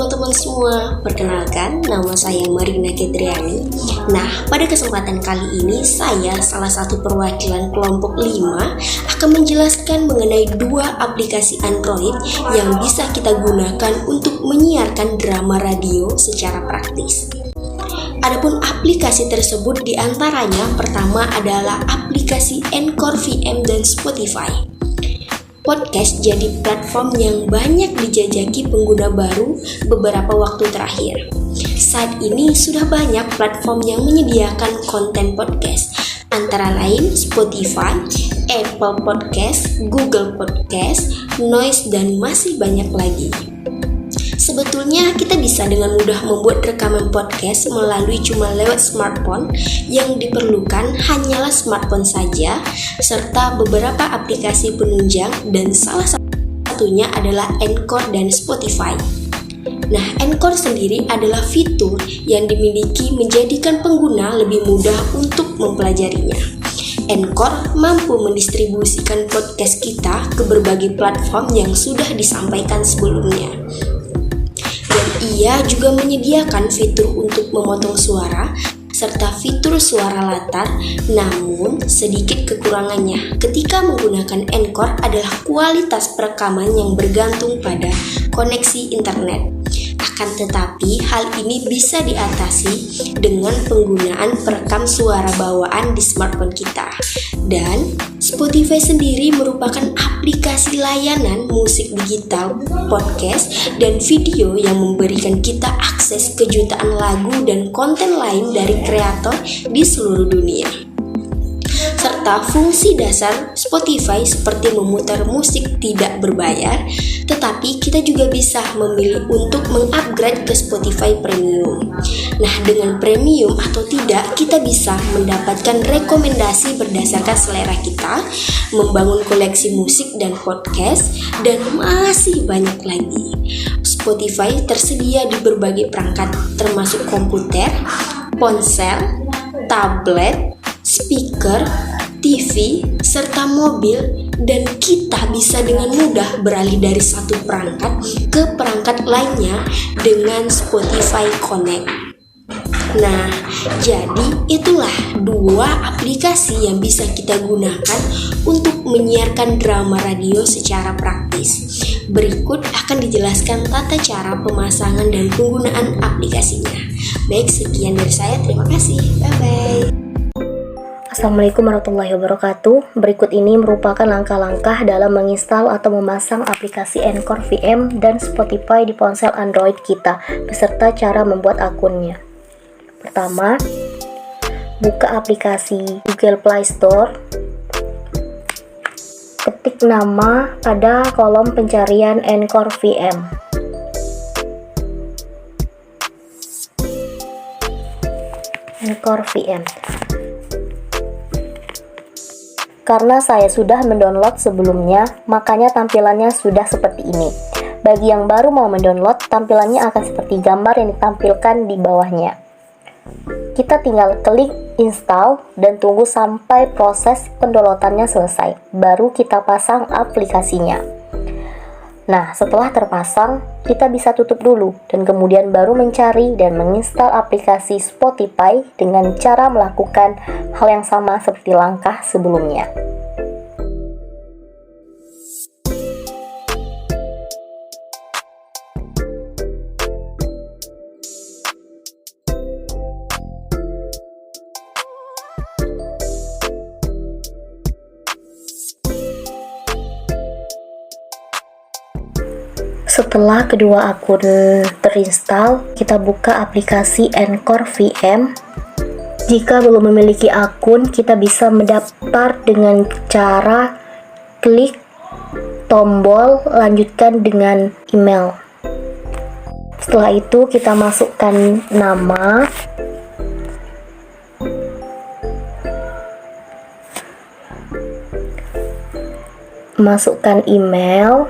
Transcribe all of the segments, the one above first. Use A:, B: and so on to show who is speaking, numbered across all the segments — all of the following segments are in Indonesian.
A: teman-teman semua, perkenalkan nama saya Marina Ketriani. Nah, pada kesempatan kali ini saya salah satu perwakilan kelompok 5 akan menjelaskan mengenai 2 aplikasi Android yang bisa kita gunakan untuk menyiarkan drama radio secara praktis. Adapun aplikasi tersebut diantaranya pertama adalah aplikasi Anchor FM dan Spotify. Podcast jadi platform yang banyak dijajaki pengguna baru beberapa waktu terakhir. Saat ini sudah banyak platform yang menyediakan konten podcast, antara lain Spotify, Apple Podcast, Google Podcast, Noise, dan masih banyak lagi. Sebetulnya kita bisa dengan mudah membuat rekaman podcast melalui cuma lewat smartphone. Yang diperlukan hanyalah smartphone saja, serta beberapa aplikasi penunjang, dan salah satunya adalah Anchor dan Spotify. Nah, Anchor sendiri adalah fitur yang dimiliki menjadikan pengguna lebih mudah untuk mempelajarinya. Anchor mampu mendistribusikan podcast kita ke berbagai platform yang sudah disampaikan sebelumnya. Ia juga menyediakan fitur untuk memotong suara serta fitur suara latar, namun sedikit kekurangannya ketika menggunakan Anchor adalah kualitas perekaman yang bergantung pada koneksi internet. Akan tetapi hal ini bisa diatasi dengan penggunaan perekam suara bawaan di smartphone kita. Dan Spotify sendiri merupakan aplikasi layanan musik digital, podcast, dan video yang memberikan kita akses ke jutaan lagu dan konten lain dari kreator di seluruh dunia. Serta fungsi dasar Spotify seperti memutar musik tidak berbayar, tetapi kita juga bisa memilih untuk mengupgrade ke Spotify Premium. Nah, dengan premium atau tidak, kita bisa mendapatkan rekomendasi berdasarkan selera kita, membangun koleksi musik dan podcast, dan masih banyak lagi. Spotify tersedia di berbagai perangkat termasuk komputer, ponsel, tablet, speaker, TV, serta mobil, dan kita bisa dengan mudah beralih dari satu perangkat ke perangkat lainnya dengan Spotify Connect. Nah, jadi itulah 2 aplikasi yang bisa kita gunakan untuk menyiarkan drama radio secara praktis. Berikut akan dijelaskan tata cara pemasangan dan penggunaan aplikasinya. Baik, sekian dari saya. Terima kasih. Bye-bye.
B: Assalamualaikum warahmatullahi wabarakatuh. Berikut ini merupakan langkah-langkah dalam menginstal atau memasang aplikasi Anchor FM dan Spotify di ponsel Android kita, beserta cara membuat akunnya. Pertama, buka aplikasi Google Play Store. Ketik nama pada kolom pencarian Anchor FM. Anchor FM. Karena saya sudah mendownload sebelumnya, makanya tampilannya sudah seperti ini. Bagi yang baru mau mendownload, tampilannya akan seperti gambar yang ditampilkan di bawahnya. Kita tinggal klik install dan tunggu sampai proses pendownloadannya selesai. Baru kita pasang aplikasinya. Nah, setelah terpasang, kita bisa tutup dulu dan kemudian baru mencari dan menginstal aplikasi Spotify dengan cara melakukan hal yang sama seperti langkah sebelumnya. Setelah kedua akun terinstall, kita buka aplikasi Anchor FM. Jika belum memiliki akun, kita bisa mendaftar dengan cara klik tombol lanjutkan dengan email. Setelah itu kita masukkan nama, masukkan email,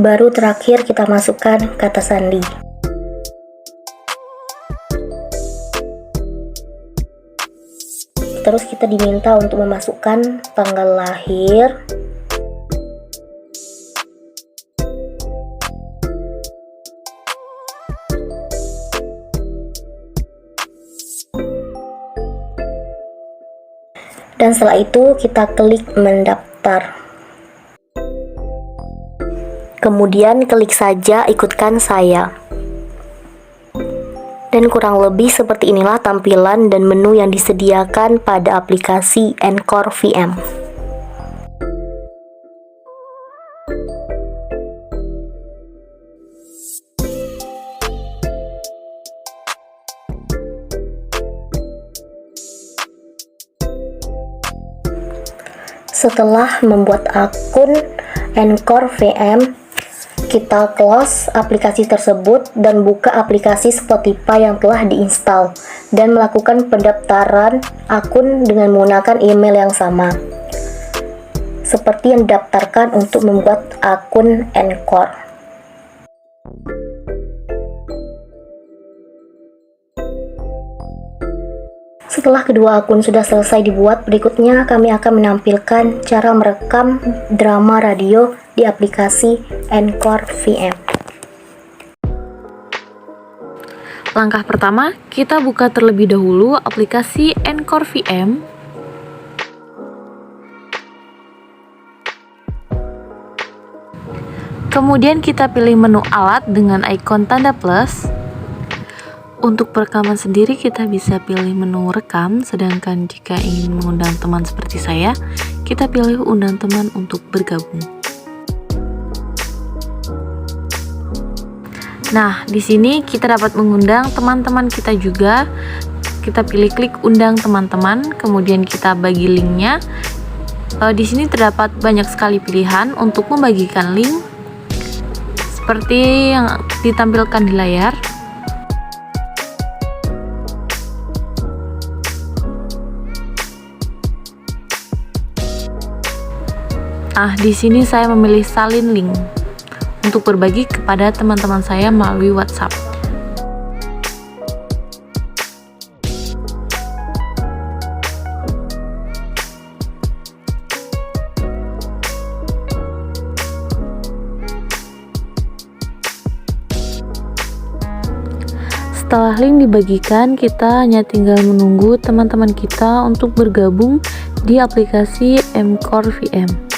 B: baru terakhir kita masukkan kata sandi. terus kita diminta untuk memasukkan tanggal lahir, dan setelah itu kita klik mendaftar. Kemudian klik saja ikutkan saya. Dan kurang lebih seperti inilah tampilan dan menu yang disediakan pada aplikasi Anchor VM. Setelah membuat akun Anchor VM, kita close aplikasi tersebut dan buka aplikasi Spotify yang telah diinstal dan melakukan pendaftaran akun dengan menggunakan email yang sama seperti yang didaftarkan untuk membuat akun Anchor. Setelah kedua akun sudah selesai dibuat, berikutnya kami akan menampilkan cara merekam drama radio di aplikasi Anchor VM.
C: Langkah pertama, kita buka terlebih dahulu aplikasi Anchor VM. Kemudian kita pilih menu alat dengan ikon tanda plus. Untuk perekaman sendiri kita bisa pilih menu rekam, sedangkan jika ingin mengundang teman seperti saya, kita pilih undang teman untuk bergabung. Nah, di sini kita dapat mengundang teman-teman kita juga. Kita pilih klik undang teman-teman, kemudian kita bagi linknya. Di sini terdapat banyak sekali pilihan untuk membagikan link, seperti yang ditampilkan di layar. Nah, di sini saya memilih salin link untuk berbagi kepada teman-teman saya melalui WhatsApp. Setelah link dibagikan, kita hanya tinggal menunggu teman-teman kita untuk bergabung di aplikasi Anchor VM.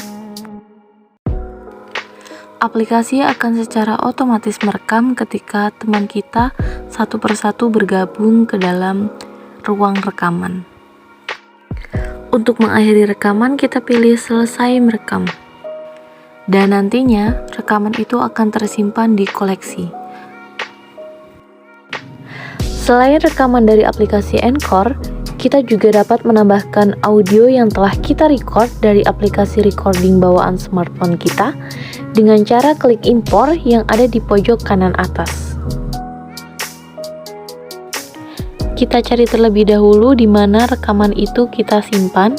C: Aplikasi akan secara otomatis merekam ketika teman kita satu persatu bergabung ke dalam ruang rekaman. Untuk mengakhiri rekaman, kita pilih selesai merekam. Dan nantinya, rekaman itu akan tersimpan di koleksi. Selain rekaman dari aplikasi Anchor, kita juga dapat menambahkan audio yang telah kita record dari aplikasi recording bawaan smartphone kita dengan cara klik impor yang ada di pojok kanan atas. Kita cari terlebih dahulu di mana rekaman itu kita simpan.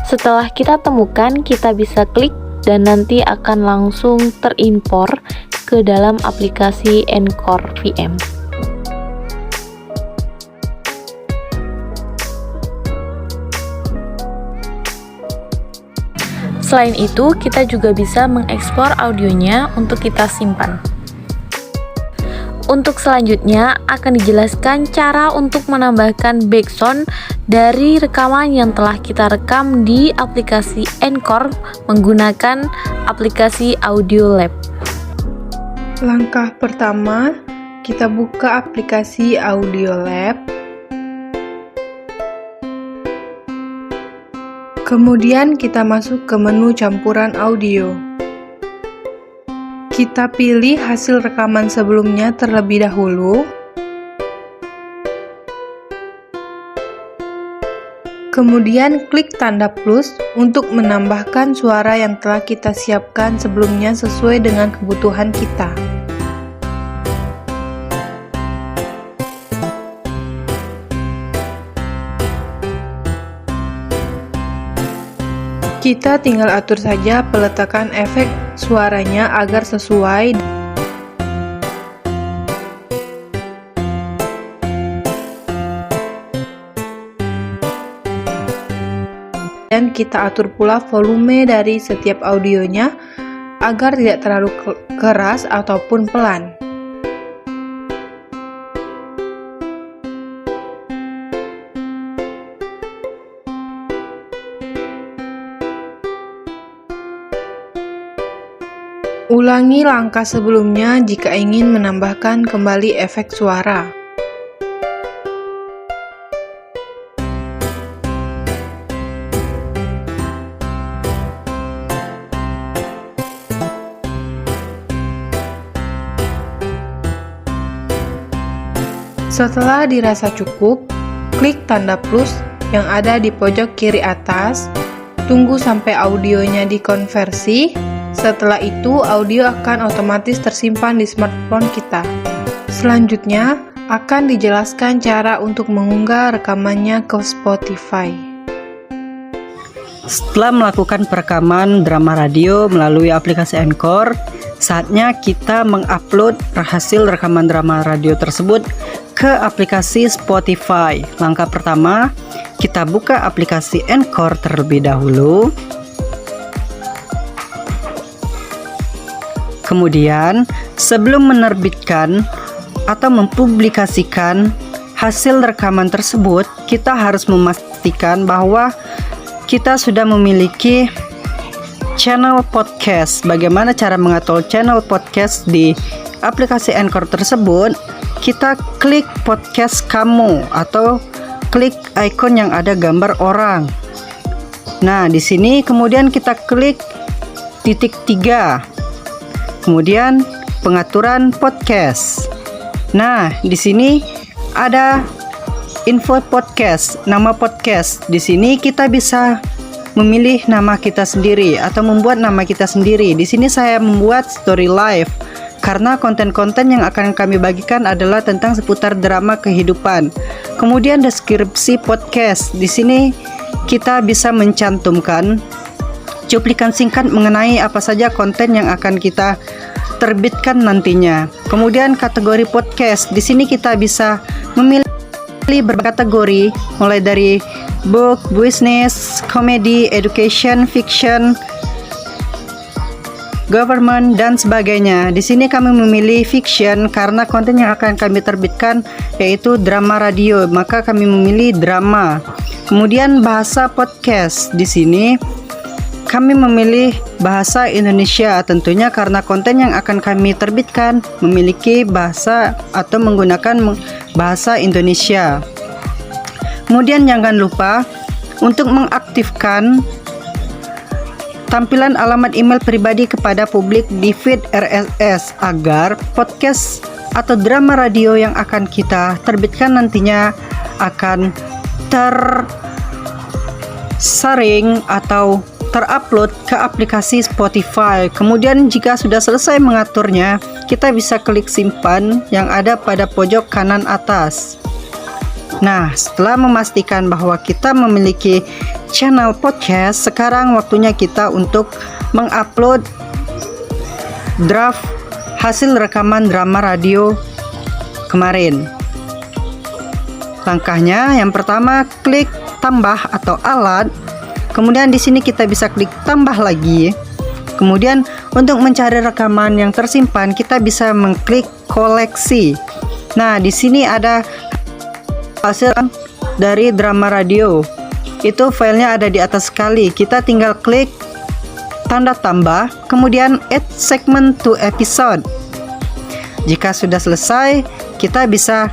C: Setelah kita temukan, kita bisa klik dan nanti akan langsung terimpor ke dalam aplikasi Anchor VM. Selain itu, kita juga bisa mengekspor audionya untuk kita simpan. Untuk selanjutnya akan dijelaskan cara untuk menambahkan background dari rekaman yang telah kita rekam di aplikasi Anchor menggunakan aplikasi Audiolab.
D: Langkah pertama, kita buka aplikasi Audiolab. Kemudian kita masuk ke menu campuran audio. Kita pilih hasil rekaman sebelumnya terlebih dahulu. Kemudian klik tanda plus untuk menambahkan suara yang telah kita siapkan sebelumnya sesuai dengan kebutuhan kita. Kita tinggal atur saja peletakan efek suaranya agar sesuai. Dan kita atur pula volume dari setiap audionya agar tidak terlalu keras ataupun pelan. Ulangi langkah sebelumnya jika ingin menambahkan kembali efek suara. Setelah dirasa cukup, klik tanda plus yang ada di pojok kiri atas, tunggu sampai audionya dikonversi. Setelah itu, audio akan otomatis tersimpan di smartphone kita. Selanjutnya, akan dijelaskan cara untuk mengunggah rekamannya ke Spotify.
E: Setelah melakukan perekaman drama radio melalui aplikasi Anchor, saatnya kita mengupload hasil rekaman drama radio tersebut ke aplikasi Spotify. Langkah pertama, kita buka aplikasi Anchor terlebih dahulu. Kemudian, sebelum menerbitkan atau mempublikasikan hasil rekaman tersebut, kita harus memastikan bahwa kita sudah memiliki channel podcast. Bagaimana cara mengatur channel podcast di aplikasi Anchor tersebut? Kita klik podcast kamu atau klik icon yang ada gambar orang. Nah, di sini kemudian kita klik titik 3. Kemudian pengaturan podcast. Nah, di sini ada info podcast, nama podcast. Di sini kita bisa memilih nama kita sendiri atau membuat nama kita sendiri. Di sini saya membuat story live karena konten-konten yang akan kami bagikan adalah tentang seputar drama kehidupan. Kemudian deskripsi podcast. Di sini kita bisa mencantumkan cuplikan singkat mengenai apa saja konten yang akan kita terbitkan nantinya. Kemudian kategori podcast. Di sini kita bisa memilih berkategori mulai dari book, business, comedy, education, fiction, government, dan sebagainya. Di sini kami memilih fiction karena konten yang akan kami terbitkan yaitu drama radio, maka kami memilih drama. Kemudian bahasa podcast. Di sini kami memilih bahasa Indonesia tentunya karena konten yang akan kami terbitkan memiliki bahasa atau menggunakan bahasa Indonesia. Kemudian jangan lupa untuk mengaktifkan tampilan alamat email pribadi kepada publik di feed RSS agar podcast atau drama radio yang akan kita terbitkan nantinya akan tersaring atau terupload ke aplikasi Spotify. Kemudian jika sudah selesai mengaturnya, kita bisa klik simpan yang ada pada pojok kanan atas. Nah, setelah memastikan bahwa kita memiliki channel podcast, sekarang waktunya kita untuk mengupload draft hasil rekaman drama radio kemarin. Langkahnya yang pertama, klik tambah atau alat. Kemudian di sini kita bisa klik tambah lagi. Kemudian untuk mencari rekaman yang tersimpan, kita bisa mengklik koleksi. Nah, di sini ada hasil dari drama radio. Itu filenya ada di atas sekali. Kita tinggal klik tanda tambah, kemudian add segment to episode. Jika sudah selesai, kita bisa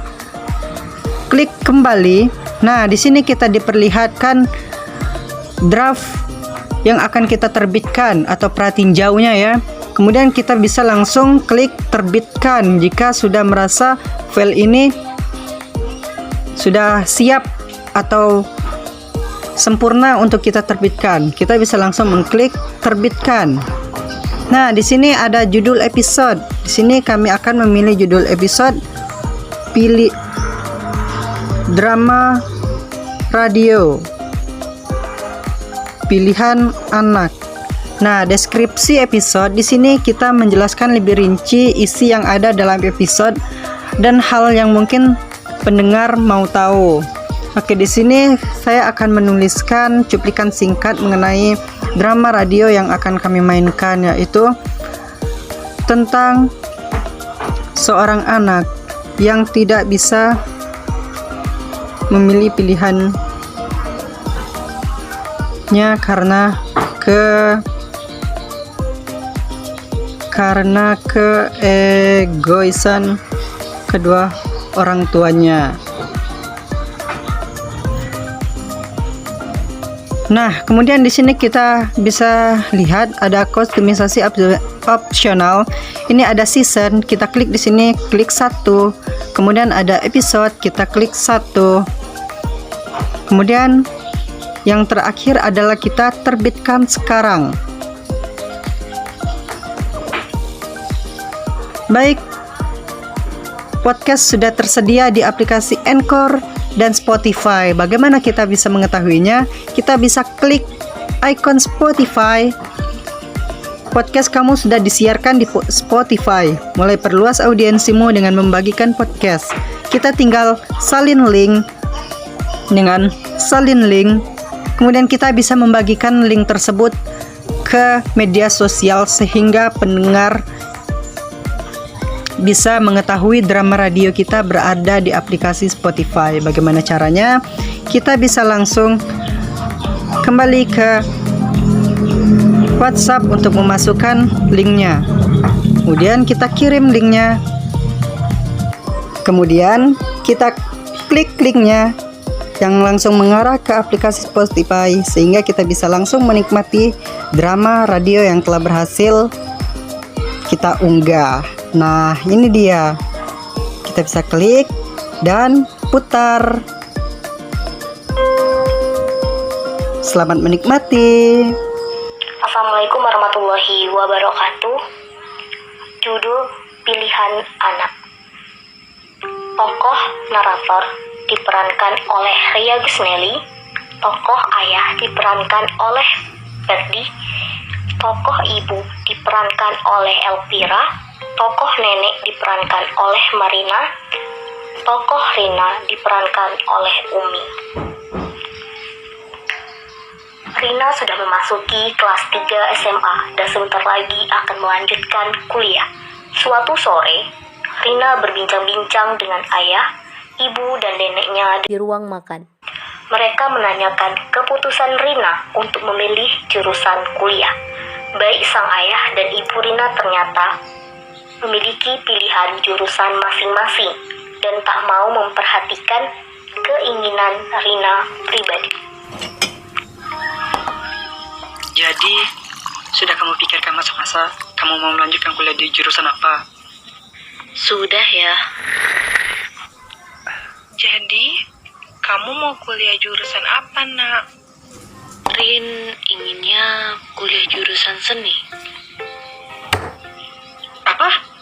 E: klik kembali. Nah, di sini kita diperlihatkan draft yang akan kita terbitkan atau pratinjaunya ya. Kemudian kita bisa langsung klik terbitkan jika sudah merasa file ini sudah siap atau sempurna untuk kita terbitkan. Kita bisa langsung mengklik terbitkan. Nah, di sini ada judul episode. Di sini kami akan memilih judul episode, pilih drama radio, pilihan anak. Nah, deskripsi episode di sini kita menjelaskan lebih rinci isi yang ada dalam episode dan hal yang mungkin pendengar mau tahu. Oke, di sini saya akan menuliskan cuplikan singkat mengenai drama radio yang akan kami mainkan, yaitu tentang seorang anak yang tidak bisa memilih pilihannya karena keegoisan kedua orang tuanya. Nah, kemudian di sini kita bisa lihat ada kustomisasi opsional. Ini ada season, kita klik di sini, klik 1. Kemudian ada episode, kita klik 1. Kemudian yang terakhir adalah kita terbitkan sekarang. Baik, podcast sudah tersedia di aplikasi Anchor dan Spotify. Bagaimana kita bisa mengetahuinya? Kita bisa klik icon Spotify. Podcast kamu sudah disiarkan di Spotify. Mulai perluas audiensimu dengan membagikan podcast. Kita tinggal salin link. Kemudian kita bisa membagikan link tersebut ke media sosial sehingga pendengar bisa mengetahui drama radio kita berada di aplikasi Spotify. Bagaimana caranya? Kita bisa langsung kembali ke WhatsApp untuk memasukkan linknya. Kemudian kita kirim linknya. Kemudian kita klik linknya yang langsung mengarah ke aplikasi Spotify sehingga kita bisa langsung menikmati drama radio yang telah berhasil kita unggah. Nah, ini dia. Kita bisa klik dan putar. Selamat menikmati.
A: Assalamualaikum warahmatullahi wabarakatuh. Judul Pilihan Anak. Tokoh narator diperankan oleh Ria Gusnelly. Tokoh ayah diperankan oleh Ferdi. Tokoh ibu diperankan oleh Elvira. Tokoh nenek diperankan oleh Marina. Tokoh Rina diperankan oleh Umi. Rina sudah memasuki kelas 3 SMA dan sebentar lagi akan melanjutkan kuliah. Suatu sore, Rina berbincang-bincang dengan ayah, ibu, dan neneknya
B: Di ruang makan.
A: Mereka menanyakan keputusan Rina untuk memilih jurusan kuliah. Baik sang ayah dan ibu Rina ternyata memiliki pilihan jurusan masing-masing dan tak mau memperhatikan keinginan Rina pribadi.
E: Jadi, sudah kamu pikirkan masa-masa kamu mau melanjutkan kuliah di jurusan apa?
C: Sudah ya.
D: Jadi, kamu mau kuliah jurusan apa, Nak?
C: Rin inginnya kuliah jurusan seni.
E: Apa?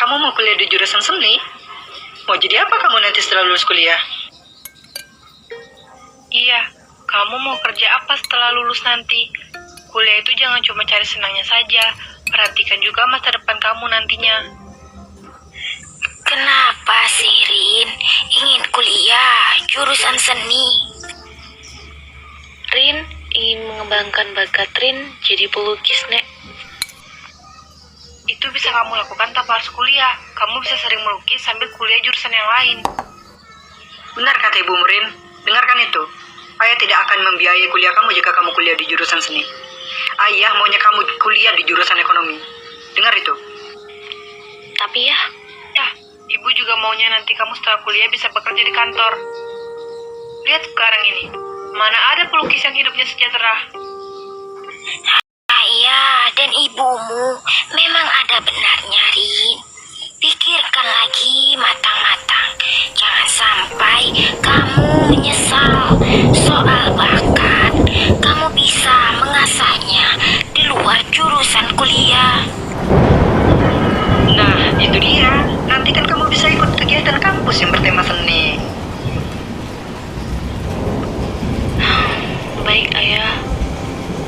E: Kamu mau kuliah di jurusan seni? Mau jadi apa kamu nanti setelah lulus kuliah?
D: Iya, kamu mau kerja apa setelah lulus nanti? Kuliah itu jangan cuma cari senangnya saja, perhatikan juga masa depan kamu nantinya.
F: Kenapa sih Rin ingin kuliah jurusan seni?
C: Rin ingin mengembangkan bakat Rin jadi pelukis, Nek.
D: Itu bisa kamu lakukan tanpa harus kuliah. Kamu bisa sering melukis sambil kuliah jurusan yang lain.
E: Benar kata Ibu Murin. Dengarkan itu. Ayah tidak akan membiayai kuliah kamu jika kamu kuliah di jurusan seni. Ayah maunya kamu kuliah di jurusan ekonomi. Dengar itu.
C: Tapi ya,
D: Ibu juga maunya nanti kamu setelah kuliah bisa bekerja di kantor. Lihat sekarang ini, mana ada pelukis yang hidupnya sejahtera.
F: Ayah dan ibumu memang ada benarnya, Rin. Pikirkan lagi matang-matang. Jangan sampai kamu menyesal soal bakat. Kamu bisa mengasahnya di luar jurusan kuliah.
E: Nah, itu dia. Nanti kan kamu bisa ikut kegiatan kampus yang bertema seni.
C: baik ayah.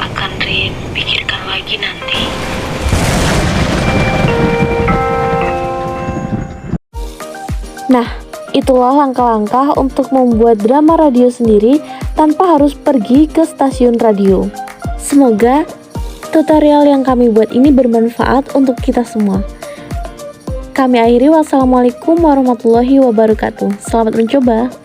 C: Akan Rin pikirkan lagi nanti.
B: Nah,
C: Itulah langkah-langkah untuk membuat drama radio sendiri tanpa harus pergi ke stasiun radio. Semoga tutorial yang kami buat ini bermanfaat untuk kita semua. Kami akhiri, wassalamualaikum warahmatullahi wabarakatuh. Selamat mencoba.